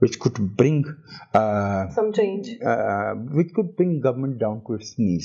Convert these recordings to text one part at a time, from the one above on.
which could bring some change, which could bring government down to its knees,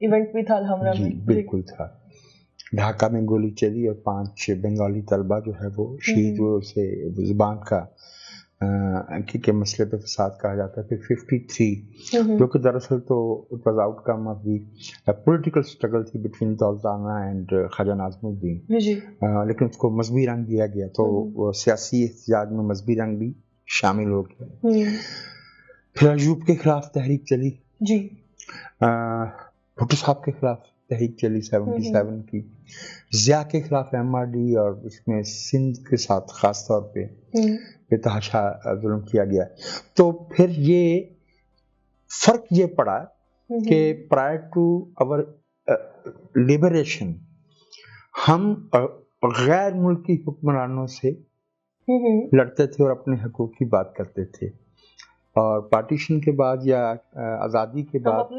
event بھی تھا الحمرہ میں. جی بالکل تھا. ڈھاکہ میں گولی چلی اور 5 بنگالی طلبہ جو ہے وہ شہید ہوئے. اسے زبان کا کے مسئلے پہ فساد کہا جاتا ہے. پھر 53 جو کہ دراصل تو it was out come of the political struggle تھی بٹوین دولتانہ اینڈ خواجہ ناظم الدین, لیکن اس کو مذہبی رنگ دیا گیا تو سیاسی احتجاج میں مذہبی رنگ بھی شامل ہو گیا. پھر ایوب کے خلاف تحریک چلی, بھٹو صاحب کے خلاف تحریک چلی 77 کی, ضیاء کے خلاف MRD, اور اس میں سندھ کے ساتھ خاص طور پہ بے تحاشا ظلم کیا گیا. تو پھر یہ فرق یہ پڑا کہ پرائر ٹو آور لبریشن ہم غیر ملکی حکمرانوں سے لڑتے تھے اور اپنے حقوق کی بات کرتے تھے, اور پارٹیشن کے بعد یا آزادی کے بعد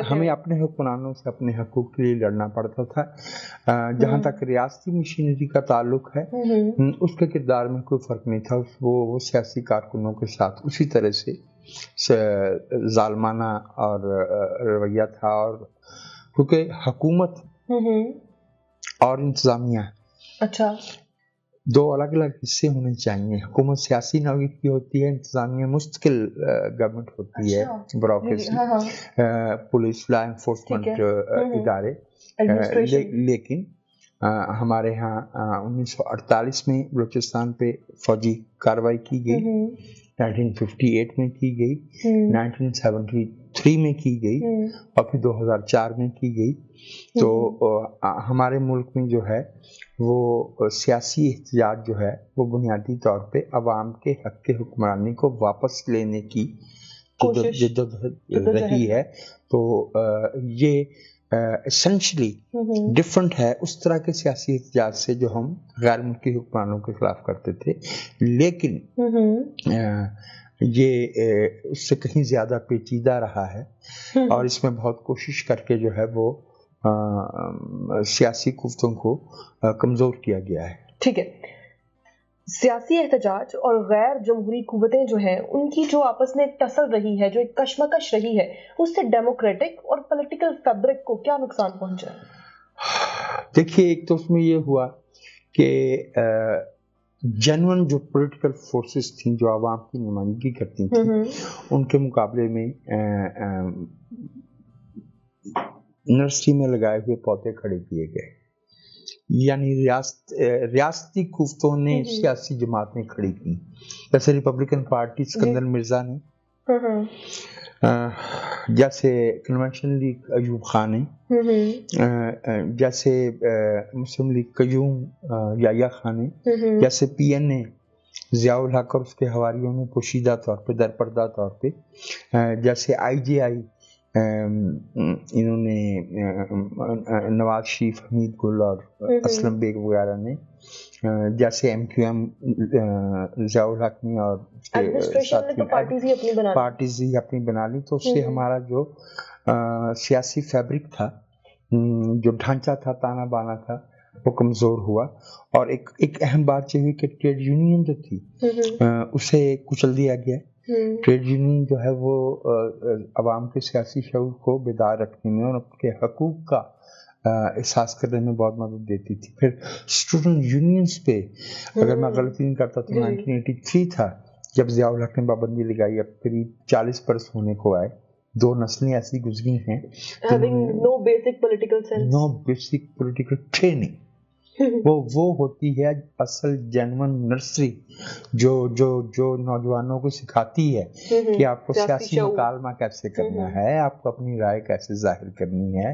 ہمیں اپنے حکمرانوں سے اپنے حقوق کے لیے لڑنا پڑتا تھا. جہاں تک ریاستی مشینری کا تعلق ہے اس کے کردار میں کوئی فرق نہیں تھا. وہ سیاسی کارکنوں کے ساتھ اسی طرح سے ظالمانہ اور رویہ تھا, اور کیونکہ حکومت اور انتظامیہ دو الگ الگ حصے ہونے چاہیے. حکومت سیاسی نوعیت کی ہوتی ہے, انتظامیہ مستقل گورنمنٹ ہوتی ہے, بیوروکریسی, پولیس, لا انفورسمنٹ ادارے. لیکن ہمارے ہاں 1948 میں بلوچستان پہ فوجی کارروائی کی گئی, 1958 میں کی گئی, 1973 میں کی گئی, اور پھر 2004 میں کی گئی. تو ہمارے ملک میں جو ہے وہ سیاسی احتجاج جو ہے وہ بنیادی طور پہ عوام کے حق کے حکمرانی کو واپس لینے کی جدوجہد رہی ہے. تو یہ essentially ڈفرنٹ ہے اس طرح کے سیاسی احتجاج سے جو ہم غیر ملکی حکمرانوں کے خلاف کرتے تھے, لیکن یہ اس سے کہیں زیادہ پیچیدہ رہا ہے, اور اس میں بہت کوشش کر کے جو ہے وہ سیاسی قوتوں کو کمزور کیا گیا ہے. ٹھیک ہے, سیاسی احتجاج اور غیر جمہوری قوتیں جو ہیں ان کی جو آپس میں ایک ٹسل رہی ہے, جو ایک کشمکش رہی ہے, اس سے ڈیموکریٹک اور پولیٹیکل فیبرک کو کیا نقصان پہنچا؟ دیکھیے, ایک تو اس میں یہ ہوا کہ جنون جو پولیٹیکل فورسز تھیں جو عوام کی نمائندگی کرتی تھیں ان کے مقابلے میں نرسری میں لگائے ہوئے پودے کھڑے کیے گئے, یعنی ریاستی قوتوں نے سیاسی جماعتیں کھڑی کی. جیسے ریپبلکن پارٹی سکندر مرزا نے, جیسے کنونشن لیگ ایوب خان نے, جیسے مسلم لیگ قیوم یحییٰ خان نے, جیسے PNA ضیاء الحق اور اس کے حواریوں نے پوشیدہ طور پہ درپردہ طور پہ, جیسے IJI انہوں نے نواز شریف, حمید گل اور اسلم بیگ وغیرہ نے, جیسے MQM ضیاء الحق نے, اور پارٹیز ہی اپنی بنا لی. تو اس سے ہمارا جو سیاسی فیبرک تھا, جو ڈھانچہ تھا, تانا بانا تھا, وہ کمزور ہوا. اور ایک اہم بات یہ ہوئی کہ ٹریڈ یونین جو تھی اسے کچل دیا گیا. ٹریڈ یونین جو ہے وہ عوام کے سیاسی شعور کو بیدار رکھنے میں اور ان کے حقوق کا احساس کرنے میں بہت مدد دیتی تھی. پھر اسٹوڈنٹ یونینز پہ اگر میں غلطی نہیں کرتا تو 1983 تھا جب ضیاء الحق نے پابندی لگائی. اب قریب 40 برس ہونے کو آئے, 2 نسلیں ایسی گزری ہیں, no basic political training. وہ ہوتی ہے اصل جینون نرسری جو نوجوانوں کو سکھاتی ہے کہ آپ کو سیاسی مکالمہ کیسے کرنا ہے, آپ کو اپنی رائے کیسے ظاہر کرنی ہے,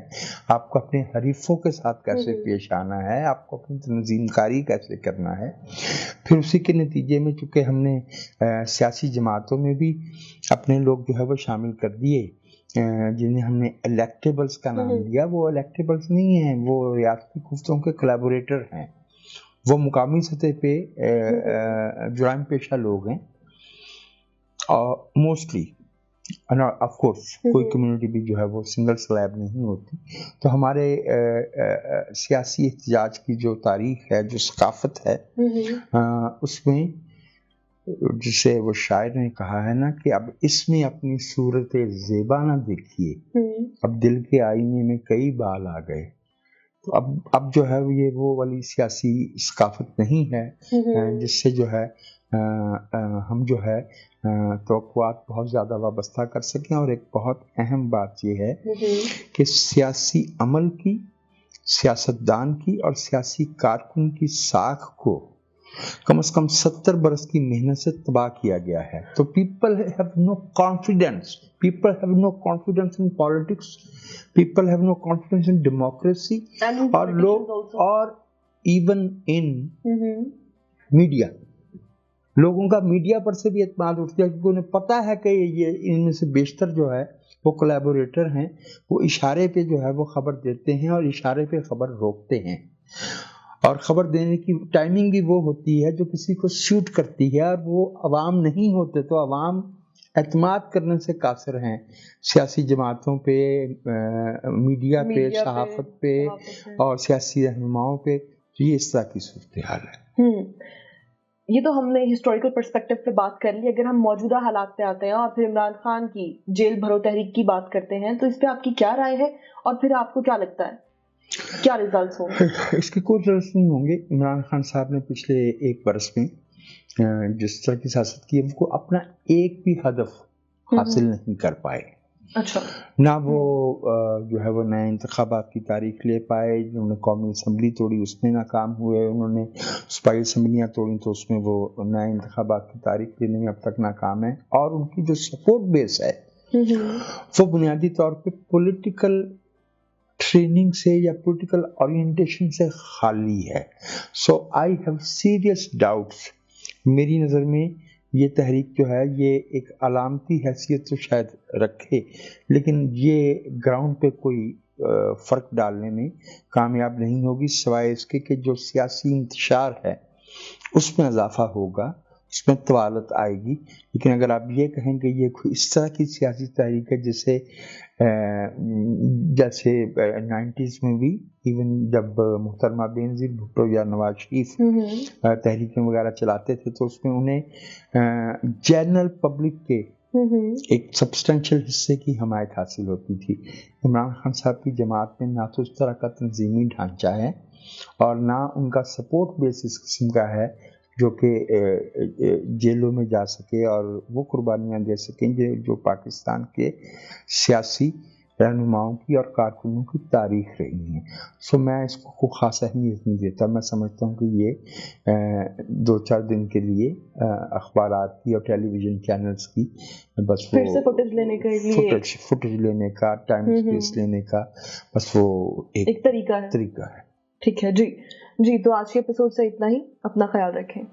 آپ کو اپنے حریفوں کے ساتھ کیسے پیش آنا ہے, آپ کو اپنی تنظیم کاری کیسے کرنا ہے. پھر اسی کے نتیجے میں چونکہ ہم نے سیاسی جماعتوں میں بھی اپنے لوگ جو ہے وہ شامل کر دیے جنہیں ہم نے الیکٹیبلز کا نام دیا. وہ الیکٹیبلز نہیں ہیں, وہ ریاستی قوتوں کے کولیبوریٹر ہیں, وہ مقامی سطح پہ جرائم پیشہ لوگ ہیں, اور موسٹلی آف کورس کوئی کمیونٹی بھی جو ہے وہ سنگل سلیب نہیں ہوتی. تو ہمارے سیاسی احتجاج کی جو تاریخ ہے, جو ثقافت ہے, اس میں جسے وہ شاعر نے کہا ہے نا کہ اب اس میں اپنی صورت زیبا نہ دیکھیے، اب دل کے آئینے میں کئی بال آ گئے. تو اب جو ہے یہ وہ والی سیاسی ثقافت نہیں ہے جس سے جو ہے ہم جو ہے توقعات بہت زیادہ وابستہ کر سکیں. اور ایک بہت اہم بات یہ ہے کہ سیاسی عمل کی، سیاستدان کی اور سیاسی کارکن کی ساکھ کو کم از کم 70 برس کی محنت سے تباہ کیا گیا ہے. تو people have no confidence, people have no confidence in politics, people have no confidence in democracy, اور لوگ اور ایون ان میڈیا، لوگوں کا میڈیا پر سے بھی اعتماد اٹھتا ہے کیونکہ انہیں پتہ ہے کہ یہ ان میں سے بیشتر جو ہے وہ کولیبوریٹر ہیں، وہ اشارے پہ جو ہے وہ خبر دیتے ہیں اور اشارے پہ خبر روکتے ہیں. اور خبر دینے کی ٹائمنگ بھی وہ ہوتی ہے جو کسی کو سیوٹ کرتی ہے، اور وہ عوام نہیں ہوتے. تو عوام اعتماد کرنے سے قاصر ہیں سیاسی جماعتوں پہ، میڈیا پہ، صحافت پہ اور سیاسی رہنماؤں پہ. یہ اس طرح کی صورتحال ہے. یہ تو ہم نے ہسٹوریکل پرسپیکٹو پہ بات کر لی. اگر ہم موجودہ حالات پہ آتے ہیں اور پھر عمران خان کی جیل بھرو تحریک کی بات کرتے ہیں تو اس پہ آپ کی کیا رائے ہے، اور پھر آپ کو کیا لگتا ہے کیا ریزلٹس ہوں گے؟ اس کے کوئی ریزلٹس نہیں ہوں گے. عمران خان صاحب نے پچھلے ایک برس میں جس طرح کی سیاست کی ہے وہ اپنا ایک بھی ہدف حاصل نہیں کر پائے. اچھا. نہ وہ جو ہے وہ نئے انتخابات کی تاریخ لے پائے، انہوں نے قومی اسمبلی توڑی اس میں ناکام ہوئے، انہوں نے صوبائی اسمبلیاں توڑی تو اس میں وہ نئے انتخابات کی تاریخ لینے میں اب تک ناکام ہے. اور ان کی جو سپورٹ بیس ہے وہ بنیادی طور پہ پولیٹیکل ٹریننگ سے یا پولیٹیکل اورینٹیشن سے خالی ہے. سو آئی ہیو سیریس ڈاؤٹس. میری نظر میں یہ تحریک جو ہے یہ ایک علامتی حیثیت تو شاید رکھے لیکن یہ گراؤنڈ پہ کوئی فرق ڈالنے میں کامیاب نہیں ہوگی، سوائے اس کے کہ جو سیاسی انتشار ہے اس میں اضافہ ہوگا، اس میں طوالت آئے گی. لیکن اگر آپ یہ کہیں کہ یہ کوئی اس طرح کی سیاسی تحریک ہے جسے جیسے 90s میں بھی ایون جب محترمہ بینظیر بھٹو یا نواز شریف تحریکیں وغیرہ چلاتے تھے تو اس میں انہیں جنرل پبلک کے ایک سبسٹینشیل حصے کی حمایت حاصل ہوتی تھی. عمران خان صاحب کی جماعت میں نہ تو اس طرح کا تنظیمی ڈھانچہ ہے اور نہ ان کا سپورٹ بیس اس قسم کا ہے جو کہ جیلوں میں جا سکے اور وہ قربانیاں دے سکیں جو پاکستان کے سیاسی رہنماؤں کی اور کارکنوں کی تاریخ رہی ہیں. سو میں اس کو خاص اہمیت نہیں دیتا. میں سمجھتا ہوں کہ یہ 2-4 دن کے لیے اخبارات کی اور ٹیلی ویژن چینلز کی بس پھر سے فوٹیج لینے کے لیے فوٹیج لینے کا، ٹائم اسپیس لینے کا بس وہ ایک طریقہ ہے. ٹھیک ہے جی. تو آج کے ایپیسوڈ سے اتنا ہی. اپنا خیال رکھیں.